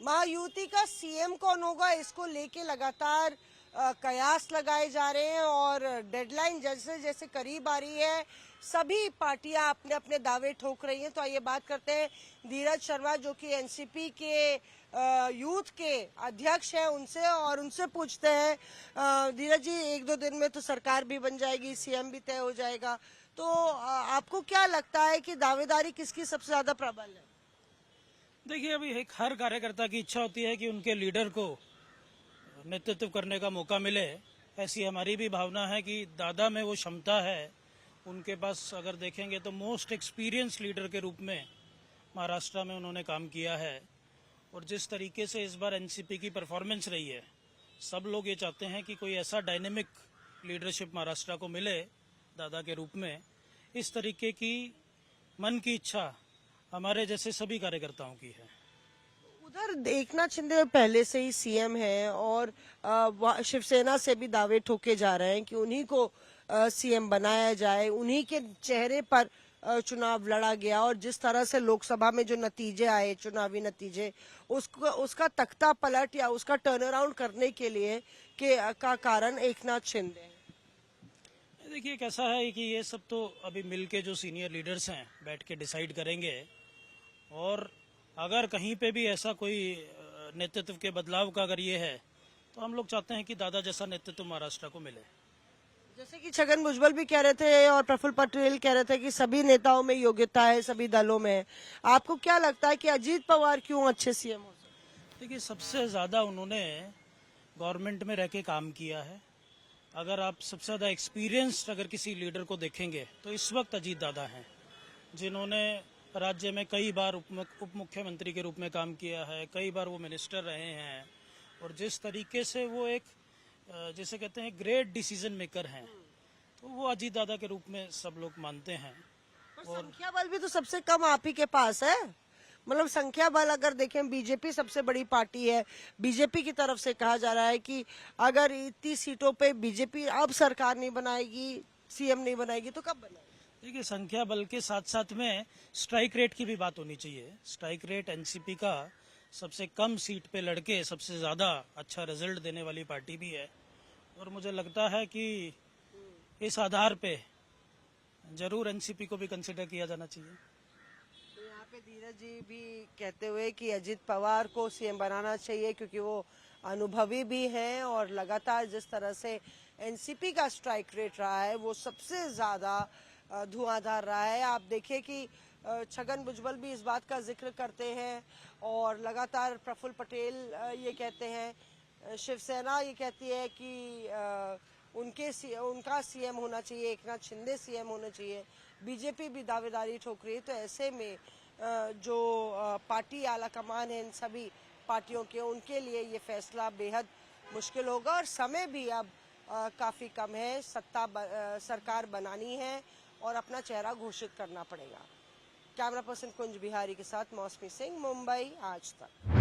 महायुति का सीएम कौन होगा, इसको लेके लगातार कयास लगाए जा रहे हैं और डेडलाइन जैसे जैसे करीब आ रही है सभी पार्टियां अपने अपने दावे ठोक रही हैं। तो आइए बात करते हैं धीरज शर्मा जो कि एनसीपी के यूथ के अध्यक्ष हैं उनसे, और उनसे पूछते हैं धीरज जी, एक दो दिन में तो सरकार भी बन जाएगी, सीएम भी तय हो जाएगा, तो आपको क्या लगता है कि दावेदारी किसकी सबसे ज्यादा प्रबल है? देखिए, अभी एक हर कार्यकर्ता की इच्छा होती है कि उनके लीडर को नेतृत्व करने का मौका मिले। ऐसी हमारी भी भावना है कि दादा में वो क्षमता है। उनके पास अगर देखेंगे तो मोस्ट एक्सपीरियंस लीडर के रूप में महाराष्ट्र में उन्होंने काम किया है, और जिस तरीके से इस बार एनसीपी की परफॉर्मेंस रही है, सब लोग ये चाहते हैं कि कोई ऐसा डायनेमिक लीडरशिप महाराष्ट्र को मिले दादा के रूप में। इस तरीके की मन की इच्छा हमारे जैसे सभी कार्यकर्ताओं की है। उधर एकनाथ शिंदे पहले से ही सीएम है और शिवसेना से भी दावे ठोके जा रहे हैं कि उन्हीं को सीएम बनाया जाए, उन्हीं के चेहरे पर चुनाव लड़ा गया, और जिस तरह से लोकसभा में जो नतीजे आए, चुनावी नतीजे, उसका तख्ता पलट या उसका टर्न अराउंड करने के लिए का कारण एकनाथ शिंदे है। देखिए, कैसा है कि ये सब तो अभी मिलके जो सीनियर लीडर्स हैं बैठ के डिसाइड करेंगे, और अगर कहीं पे भी ऐसा कोई नेतृत्व के बदलाव का अगर ये है तो हम लोग चाहते हैं कि दादा जैसा नेतृत्व महाराष्ट्र को मिले। जैसे कि छगन भुजबल भी कह रहे थे और प्रफुल्ल पटेल कह रहे थे कि सभी नेताओं में योग्यता है, सभी दलों में। आपको क्या लगता है कि अजीत पवार क्यों अच्छे सीएम हो सकते? देखिए, सबसे ज्यादा उन्होंने गवर्नमेंट में रह के काम किया है। अगर आप सबसे ज्यादा एक्सपीरियंस्ड अगर किसी लीडर को देखेंगे तो इस वक्त अजीत दादा हैं, जिन्होंने राज्य में कई बार उप मुख्यमंत्री के रूप में काम किया है, कई बार वो मिनिस्टर रहे हैं, और जिस तरीके से वो एक जिसे कहते हैं ग्रेट डिसीजन मेकर हैं, तो वो अजीत दादा के रूप में सब लोग मानते हैं। और संख्या बल भी तो सबसे कम आप ही के पास है। मतलब संख्या बल अगर देखें, बीजेपी सबसे बड़ी पार्टी है, बीजेपी की तरफ से कहा जा रहा है कि अगर इतनी सीटों पे बीजेपी अब सरकार नहीं बनाएगी, सीएम नहीं बनाएगी, तो कब बनाएगी? देखिए, संख्या बल के साथ साथ में स्ट्राइक रेट की भी बात होनी चाहिए। स्ट्राइक रेट एनसीपी का सबसे कम सीट पे लड़के सबसे ज्यादा अच्छा रिजल्ट देने वाली पार्टी भी है, और मुझे लगता है कि इस आधार पे जरूर एनसीपी को भी कंसिडर किया जाना चाहिए। तो यहाँ पे धीरज जी भी कहते हुए कि अजीत पवार को सीएम बनाना चाहिए क्योंकि वो अनुभवी भी हैं, और लगातार जिस तरह से एनसीपी का स्ट्राइक रेट रहा है वो सबसे ज्यादा धुआंधार रहा है। आप देखिए कि छगन भुजबल भी इस बात का जिक्र करते हैं, और लगातार प्रफुल्ल पटेल ये कहते हैं, शिवसेना ये कहती है कि उनका सीएम होना चाहिए, एकनाथ शिंदे सीएम होना चाहिए, बीजेपी भी दावेदारी ठोक रही है। तो ऐसे में जो पार्टी आला कमान है इन सभी पार्टियों के, उनके लिए ये फैसला बेहद मुश्किल होगा, और समय भी अब काफी कम है। सरकार बनानी है और अपना चेहरा घोषित करना पड़ेगा। कैमरा पर्सन कुंज बिहारी के साथ मौसमी सिंह, मुंबई आज तक।